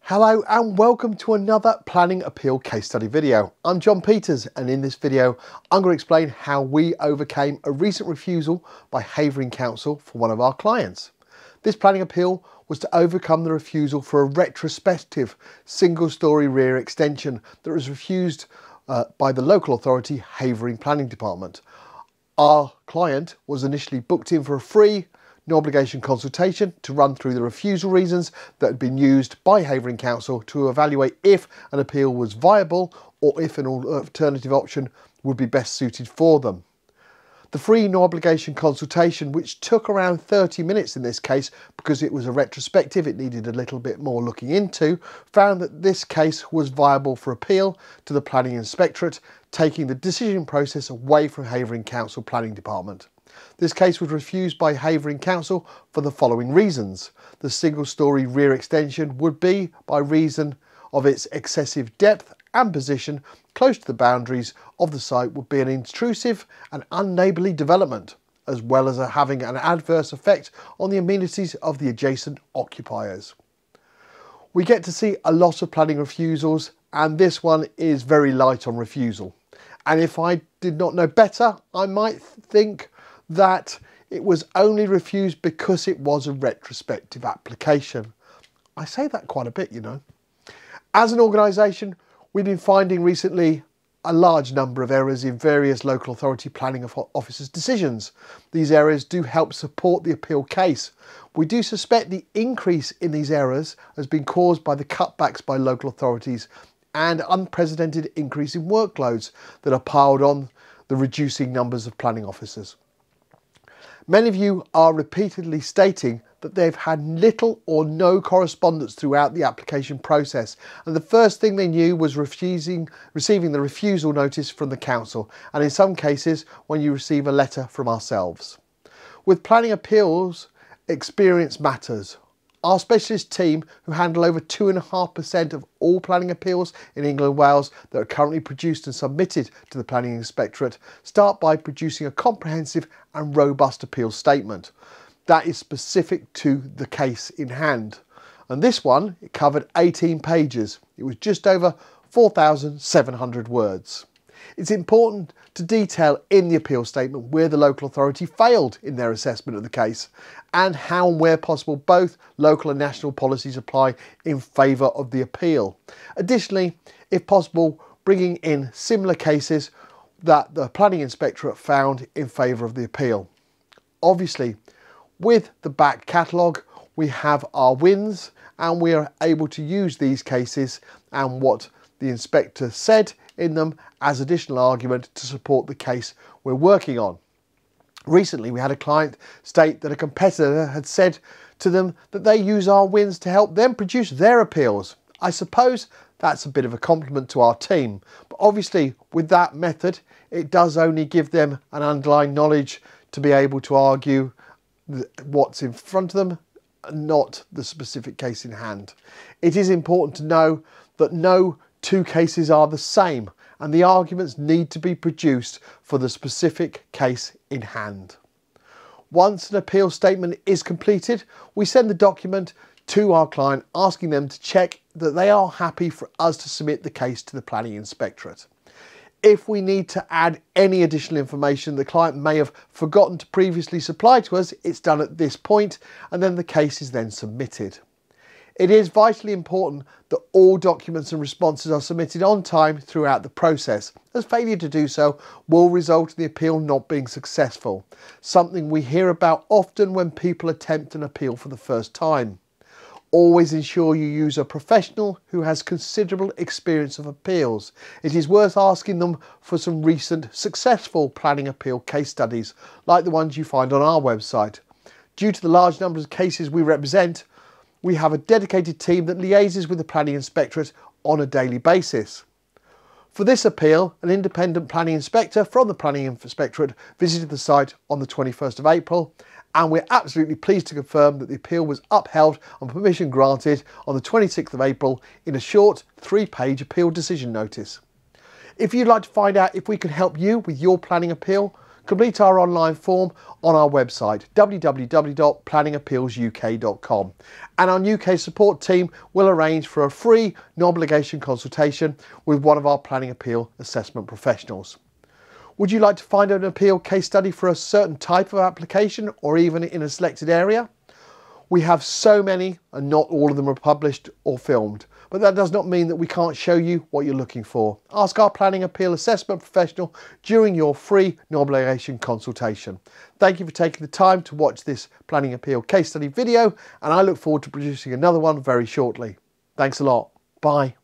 Hello and welcome to another planning appeal case study video. I'm John Peters, and in this video I'm going to explain how we overcame a recent refusal by Havering Council for one of our clients. This planning appeal was to overcome the refusal for a retrospective single-storey rear extension that was refused by the local authority Havering Planning Department. Our client was initially booked in for a free no obligation consultation to run through the refusal reasons that had been used by Havering Council to evaluate if an appeal was viable or if an alternative option would be best suited for them. The free no obligation consultation, which took around 30 minutes in this case because it was a retrospective, it needed a little bit more looking into, found that this case was viable for appeal to the Planning Inspectorate, taking the decision process away from Havering Council Planning Department. This case was refused by Havering Council for the following reasons. The single-storey rear extension would be by reason of its excessive depth and position close to the boundaries of the site would be an intrusive and unneighbourly development, as well as having an adverse effect on the amenities of the adjacent occupiers. We get to see a lot of planning refusals, and this one is very light on refusal. And if I did not know better, I might think that it was only refused because it was a retrospective application. I say that quite a bit, you know. As an organisation, we've been finding recently a large number of errors in various local authority planning officers' decisions. These errors do help support the appeal case. We do suspect the increase in these errors has been caused by the cutbacks by local authorities and unprecedented increase in workloads that are piled on the reducing numbers of planning officers. Many of you are repeatedly stating that they've had little or no correspondence throughout the application process, and the first thing they knew was receiving the refusal notice from the council, and in some cases when you receive a letter from ourselves. With planning appeals, experience matters. Our specialist team, who handle over 2.5% of all planning appeals in England and Wales that are currently produced and submitted to the Planning Inspectorate, start by producing a comprehensive and robust appeal statement that is specific to the case in hand. And this one, it covered 18 pages. It was just over 4,700 words. It's important to detail in the appeal statement where the local authority failed in their assessment of the case and how and where possible both local and national policies apply in favour of the appeal. Additionally, if possible, bringing in similar cases that the Planning Inspectorate found in favour of the appeal. Obviously, with the back catalogue, we have our wins and we are able to use these cases and what the inspector said in them as additional argument to support the case we're working on. Recently, we had a client state that a competitor had said to them that they use our wins to help them produce their appeals. I suppose that's a bit of a compliment to our team, but obviously with that method, it does only give them an underlying knowledge to be able to argue what's in front of them, not the specific case in hand. It is important to know that no two cases are the same, and the arguments need to be produced for the specific case in hand. Once an appeal statement is completed, we send the document to our client asking them to check that they are happy for us to submit the case to the Planning Inspectorate. If we need to add any additional information the client may have forgotten to previously supply to us, it's done at this point, and then the case is then submitted. It is vitally important that all documents and responses are submitted on time throughout the process, as failure to do so will result in the appeal not being successful, something we hear about often when people attempt an appeal for the first time. Always ensure you use a professional who has considerable experience of appeals. It is worth asking them for some recent successful planning appeal case studies, like the ones you find on our website. Due to the large number of cases we represent, we have a dedicated team that liaises with the Planning Inspectorate on a daily basis. For this appeal, an independent planning inspector from the Planning Inspectorate visited the site on the 21st of April, and we're absolutely pleased to confirm that the appeal was upheld and permission granted on the 26th of April in a short 3-page appeal decision notice. If you'd like to find out if we can help you with your planning appeal, Complete our online form on our website www.planningappealsuk.com, and our UK support team will arrange for a free, no obligation consultation with one of our planning appeal assessment professionals. Would you like to find an appeal case study for a certain type of application or even in a selected area? We have so many and not all of them are published or filmed, but that does not mean that we can't show you what you're looking for. Ask our planning appeal assessment professional during your free no obligation consultation. Thank you for taking the time to watch this planning appeal case study video, and I look forward to producing another one very shortly. Thanks a lot. Bye.